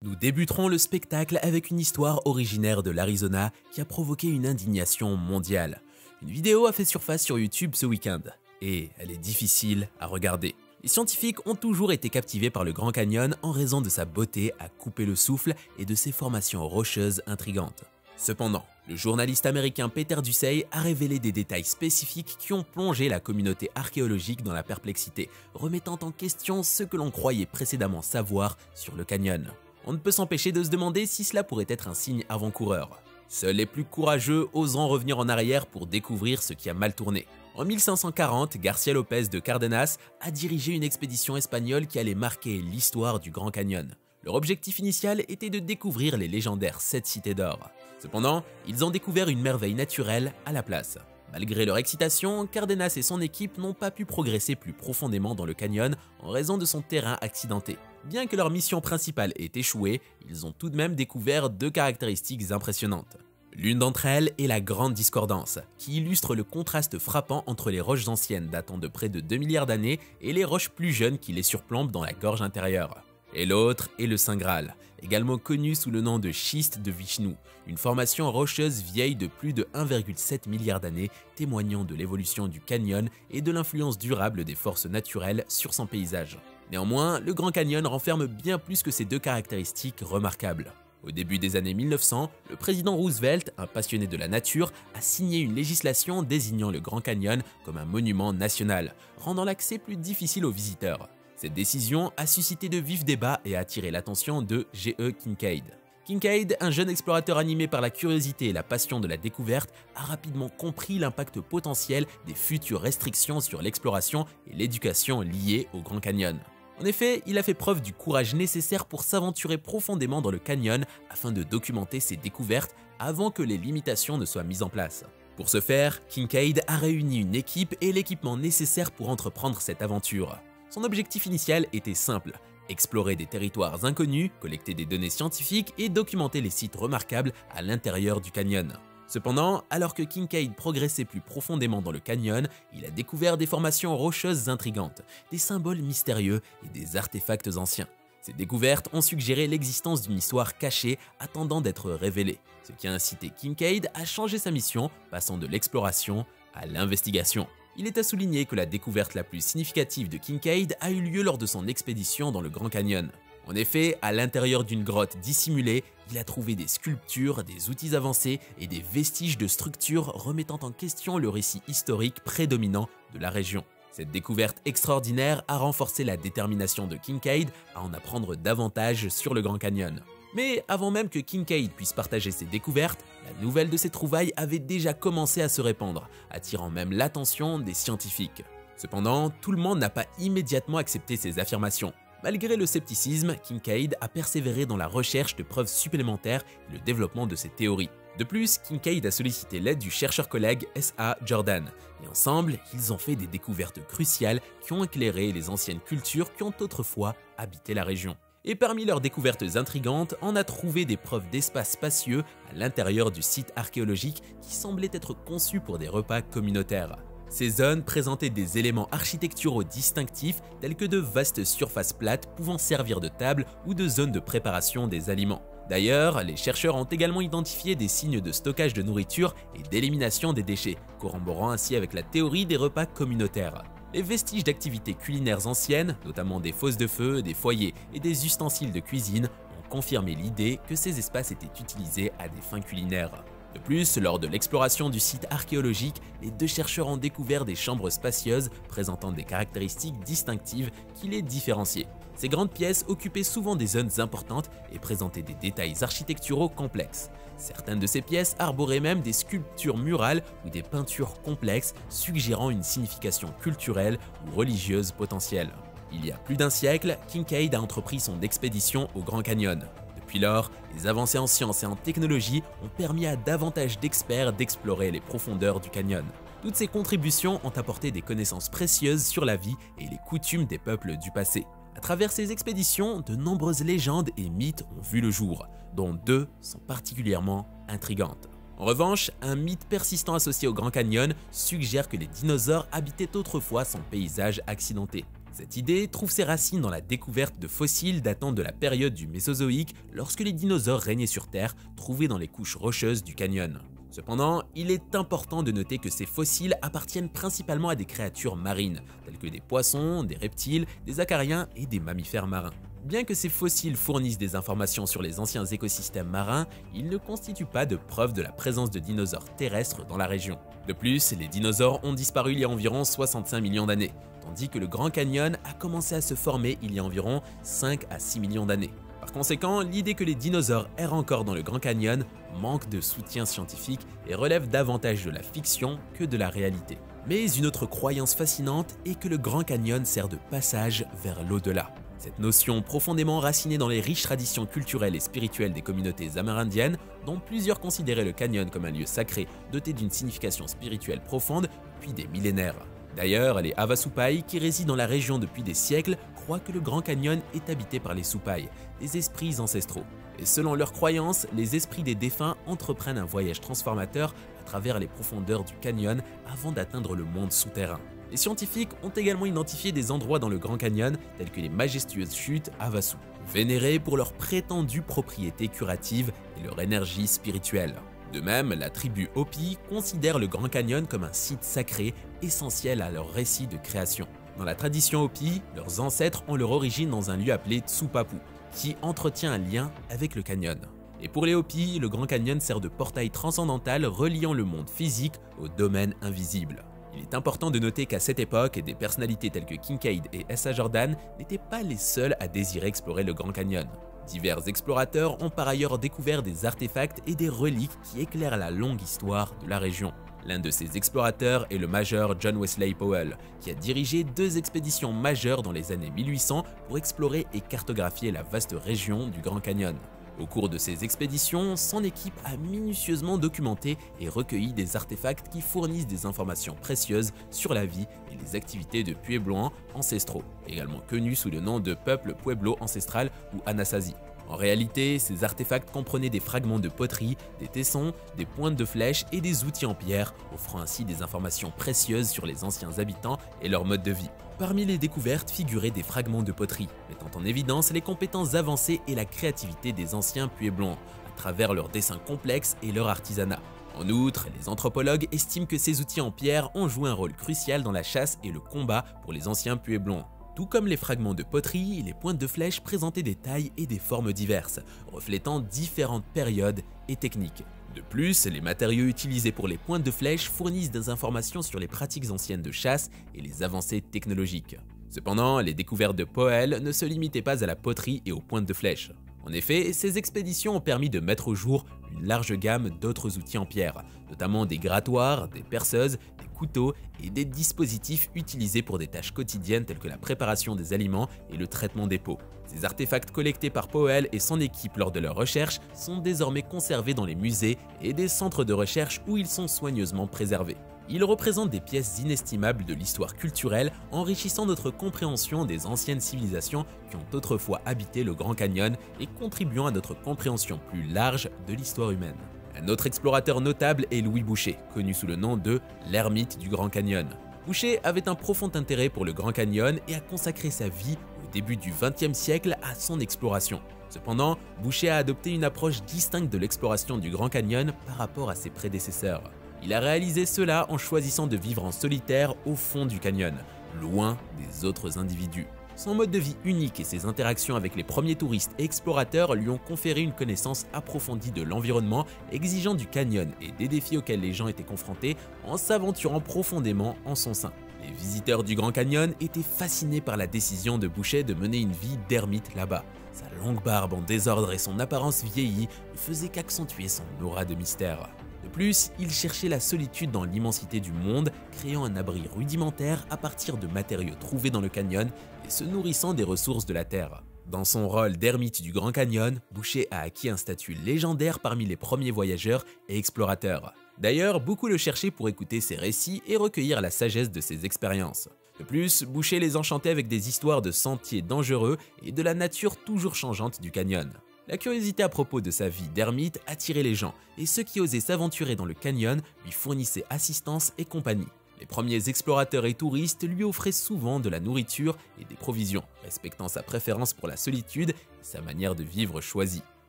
Nous débuterons le spectacle avec une histoire originaire de l'Arizona qui a provoqué une indignation mondiale. Une vidéo a fait surface sur YouTube ce week-end, et elle est difficile à regarder. Les scientifiques ont toujours été captivés par le Grand Canyon en raison de sa beauté à couper le souffle et de ses formations rocheuses intrigantes. Cependant, le journaliste américain Peter Doocy a révélé des détails spécifiques qui ont plongé la communauté archéologique dans la perplexité, remettant en question ce que l'on croyait précédemment savoir sur le canyon. On ne peut s'empêcher de se demander si cela pourrait être un signe avant-coureur. Seuls les plus courageux oseront revenir en arrière pour découvrir ce qui a mal tourné. En 1540, García López de Cárdenas a dirigé une expédition espagnole qui allait marquer l'histoire du Grand Canyon. Leur objectif initial était de découvrir les légendaires 7 cités d'or. Cependant, ils ont découvert une merveille naturelle à la place. Malgré leur excitation, Cárdenas et son équipe n'ont pas pu progresser plus profondément dans le canyon en raison de son terrain accidenté. Bien que leur mission principale ait échoué, ils ont tout de même découvert 2 caractéristiques impressionnantes. L'une d'entre elles est la Grande Discordance, qui illustre le contraste frappant entre les roches anciennes datant de près de 2 milliards d'années et les roches plus jeunes qui les surplombent dans la gorge intérieure. Et l'autre est le Saint Graal, également connu sous le nom de schiste de Vishnu, une formation rocheuse vieille de plus de 1,7 milliard d'années, témoignant de l'évolution du canyon et de l'influence durable des forces naturelles sur son paysage. Néanmoins, le Grand Canyon renferme bien plus que ces 2 caractéristiques remarquables. Au début des années 1900, le président Roosevelt, un passionné de la nature, a signé une législation désignant le Grand Canyon comme un monument national, rendant l'accès plus difficile aux visiteurs. Cette décision a suscité de vifs débats et a attiré l'attention de G.E. Kincaid. Kincaid, un jeune explorateur animé par la curiosité et la passion de la découverte, a rapidement compris l'impact potentiel des futures restrictions sur l'exploration et l'éducation liées au Grand Canyon. En effet, il a fait preuve du courage nécessaire pour s'aventurer profondément dans le canyon afin de documenter ses découvertes avant que les limitations ne soient mises en place. Pour ce faire, Kincaid a réuni une équipe et l'équipement nécessaire pour entreprendre cette aventure. Son objectif initial était simple, explorer des territoires inconnus, collecter des données scientifiques et documenter les sites remarquables à l'intérieur du canyon. Cependant, alors que Kincaid progressait plus profondément dans le canyon, il a découvert des formations rocheuses intrigantes, des symboles mystérieux et des artefacts anciens. Ces découvertes ont suggéré l'existence d'une histoire cachée attendant d'être révélée, ce qui a incité Kincaid à changer sa mission, passant de l'exploration à l'investigation. Il est à souligner que la découverte la plus significative de Kincaid a eu lieu lors de son expédition dans le Grand Canyon. En effet, à l'intérieur d'une grotte dissimulée, il a trouvé des sculptures, des outils avancés et des vestiges de structures remettant en question le récit historique prédominant de la région. Cette découverte extraordinaire a renforcé la détermination de Kincaid à en apprendre davantage sur le Grand Canyon. Mais avant même que Kincaid puisse partager ses découvertes, la nouvelle de ses trouvailles avait déjà commencé à se répandre, attirant même l'attention des scientifiques. Cependant, tout le monde n'a pas immédiatement accepté ces affirmations. Malgré le scepticisme, Kincaid a persévéré dans la recherche de preuves supplémentaires et le développement de ses théories. De plus, Kincaid a sollicité l'aide du chercheur collègue S.A. Jordan, et ensemble, ils ont fait des découvertes cruciales qui ont éclairé les anciennes cultures qui ont autrefois habité la région. Et parmi leurs découvertes intrigantes, on a trouvé des preuves d'espaces spacieux à l'intérieur du site archéologique qui semblaient être conçus pour des repas communautaires. Ces zones présentaient des éléments architecturaux distinctifs tels que de vastes surfaces plates pouvant servir de table ou de zones de préparation des aliments. D'ailleurs, les chercheurs ont également identifié des signes de stockage de nourriture et d'élimination des déchets, corroborant ainsi avec la théorie des repas communautaires. Les vestiges d'activités culinaires anciennes, notamment des fosses de feu, des foyers et des ustensiles de cuisine, ont confirmé l'idée que ces espaces étaient utilisés à des fins culinaires. De plus, lors de l'exploration du site archéologique, les 2 chercheurs ont découvert des chambres spacieuses présentant des caractéristiques distinctives qui les différenciaient. Ces grandes pièces occupaient souvent des zones importantes et présentaient des détails architecturaux complexes. Certaines de ces pièces arboraient même des sculptures murales ou des peintures complexes, suggérant une signification culturelle ou religieuse potentielle. Il y a plus d'1 siècle, Kincaid a entrepris son expédition au Grand Canyon. Depuis lors, les avancées en sciences et en technologie ont permis à davantage d'experts d'explorer les profondeurs du canyon. Toutes ces contributions ont apporté des connaissances précieuses sur la vie et les coutumes des peuples du passé. À travers ces expéditions, de nombreuses légendes et mythes ont vu le jour, dont 2 sont particulièrement intrigantes. En revanche, un mythe persistant associé au Grand Canyon suggère que les dinosaures habitaient autrefois son paysage accidenté. Cette idée trouve ses racines dans la découverte de fossiles datant de la période du Mésozoïque lorsque les dinosaures régnaient sur Terre, trouvés dans les couches rocheuses du canyon. Cependant, il est important de noter que ces fossiles appartiennent principalement à des créatures marines, telles que des poissons, des reptiles, des acariens et des mammifères marins. Bien que ces fossiles fournissent des informations sur les anciens écosystèmes marins, ils ne constituent pas de preuve de la présence de dinosaures terrestres dans la région. De plus, les dinosaures ont disparu il y a environ 65 millions d'années, tandis que le Grand Canyon a commencé à se former il y a environ 5 à 6 millions d'années. Par conséquent, l'idée que les dinosaures errent encore dans le Grand Canyon manque de soutien scientifique et relève davantage de la fiction que de la réalité. Mais une autre croyance fascinante est que le Grand Canyon sert de passage vers l'au-delà. Cette notion profondément enracinée dans les riches traditions culturelles et spirituelles des communautés amérindiennes, dont plusieurs considéraient le canyon comme un lieu sacré doté d'une signification spirituelle profonde depuis des millénaires. D'ailleurs, les Havasupai, qui résident dans la région depuis des siècles, croient que le Grand Canyon est habité par les Supai, des esprits ancestraux. Et selon leurs croyances, les esprits des défunts entreprennent un voyage transformateur à travers les profondeurs du canyon avant d'atteindre le monde souterrain. Les scientifiques ont également identifié des endroits dans le Grand Canyon, tels que les majestueuses chutes Havasu, vénérées pour leurs prétendues propriétés curatives et leur énergie spirituelle. De même, la tribu Hopi considère le Grand Canyon comme un site sacré, essentiel à leur récit de création. Dans la tradition Hopi, leurs ancêtres ont leur origine dans un lieu appelé Tsupapu, qui entretient un lien avec le canyon. Et pour les Hopi, le Grand Canyon sert de portail transcendantal reliant le monde physique au domaine invisible. Il est important de noter qu'à cette époque, des personnalités telles que Kincaid et S.A. Jordan n'étaient pas les seuls à désirer explorer le Grand Canyon. Divers explorateurs ont par ailleurs découvert des artefacts et des reliques qui éclairent la longue histoire de la région. L'un de ces explorateurs est le major John Wesley Powell, qui a dirigé 2 expéditions majeures dans les années 1800 pour explorer et cartographier la vaste région du Grand Canyon. Au cours de ces expéditions, son équipe a minutieusement documenté et recueilli des artefacts qui fournissent des informations précieuses sur la vie et les activités de Puebloans ancestraux, également connus sous le nom de peuple Pueblo ancestral ou Anasazi. En réalité, ces artefacts comprenaient des fragments de poterie, des tessons, des pointes de flèches et des outils en pierre, offrant ainsi des informations précieuses sur les anciens habitants et leur mode de vie. Parmi les découvertes figuraient des fragments de poterie, mettant en évidence les compétences avancées et la créativité des anciens Puebloans, à travers leurs dessins complexes et leur artisanat. En outre, les anthropologues estiment que ces outils en pierre ont joué un rôle crucial dans la chasse et le combat pour les anciens Puebloans. Tout comme les fragments de poterie, les pointes de flèches présentaient des tailles et des formes diverses, reflétant différentes périodes et techniques. De plus, les matériaux utilisés pour les pointes de flèches fournissent des informations sur les pratiques anciennes de chasse et les avancées technologiques. Cependant, les découvertes de Powell ne se limitaient pas à la poterie et aux pointes de flèches. En effet, ces expéditions ont permis de mettre au jour une large gamme d'autres outils en pierre, notamment des grattoirs, des perceuses, des couteaux et des dispositifs utilisés pour des tâches quotidiennes telles que la préparation des aliments et le traitement des peaux. Ces artefacts collectés par Powell et son équipe lors de leurs recherches sont désormais conservés dans les musées et des centres de recherche où ils sont soigneusement préservés. Ils représentent des pièces inestimables de l'histoire culturelle, enrichissant notre compréhension des anciennes civilisations qui ont autrefois habité le Grand Canyon et contribuant à notre compréhension plus large de l'histoire humaine. Un autre explorateur notable est Louis Boucher, connu sous le nom de l'ermite du Grand Canyon. Boucher avait un profond intérêt pour le Grand Canyon et a consacré sa vie au début du XXe siècle à son exploration. Cependant, Boucher a adopté une approche distincte de l'exploration du Grand Canyon par rapport à ses prédécesseurs. Il a réalisé cela en choisissant de vivre en solitaire au fond du canyon, loin des autres individus. Son mode de vie unique et ses interactions avec les premiers touristes et explorateurs lui ont conféré une connaissance approfondie de l'environnement exigeant du canyon et des défis auxquels les gens étaient confrontés en s'aventurant profondément en son sein. Les visiteurs du Grand Canyon étaient fascinés par la décision de Boucher de mener une vie d'ermite là-bas. Sa longue barbe en désordre et son apparence vieillie ne faisaient qu'accentuer son aura de mystère. De plus, il cherchait la solitude dans l'immensité du monde, créant un abri rudimentaire à partir de matériaux trouvés dans le canyon et se nourrissant des ressources de la terre. Dans son rôle d'ermite du Grand Canyon, Boucher a acquis un statut légendaire parmi les premiers voyageurs et explorateurs. D'ailleurs, beaucoup le cherchaient pour écouter ses récits et recueillir la sagesse de ses expériences. De plus, Boucher les enchantait avec des histoires de sentiers dangereux et de la nature toujours changeante du canyon. La curiosité à propos de sa vie d'ermite attirait les gens, et ceux qui osaient s'aventurer dans le canyon lui fournissaient assistance et compagnie. Les premiers explorateurs et touristes lui offraient souvent de la nourriture et des provisions, respectant sa préférence pour la solitude et sa manière de vivre choisie.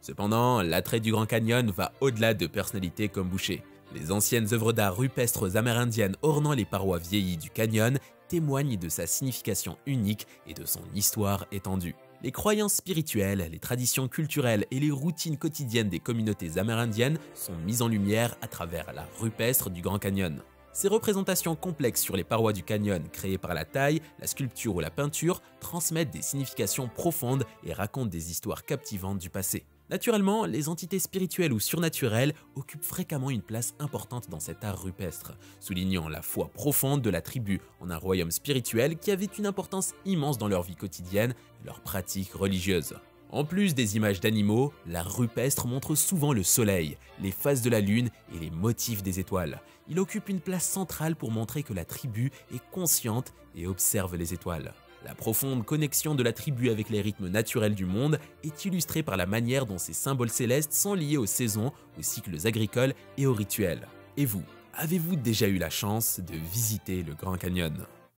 Cependant, l'attrait du Grand Canyon va au-delà de personnalités comme Boucher. Les anciennes œuvres d'art rupestres amérindiennes ornant les parois vieillies du canyon témoignent de sa signification unique et de son histoire étendue. Les croyances spirituelles, les traditions culturelles et les routines quotidiennes des communautés amérindiennes sont mises en lumière à travers l'art rupestre du Grand Canyon. Ces représentations complexes sur les parois du canyon, créées par la taille, la sculpture ou la peinture, transmettent des significations profondes et racontent des histoires captivantes du passé. Naturellement, les entités spirituelles ou surnaturelles occupent fréquemment une place importante dans cet art rupestre, soulignant la foi profonde de la tribu en un royaume spirituel qui avait une importance immense dans leur vie quotidienne et leurs pratiques religieuses. En plus des images d'animaux, l'art rupestre montre souvent le soleil, les phases de la lune et les motifs des étoiles. Il occupe une place centrale pour montrer que la tribu est consciente et observe les étoiles. La profonde connexion de la tribu avec les rythmes naturels du monde est illustrée par la manière dont ces symboles célestes sont liés aux saisons, aux cycles agricoles et aux rituels. Et vous, avez-vous déjà eu la chance de visiter le Grand Canyon ?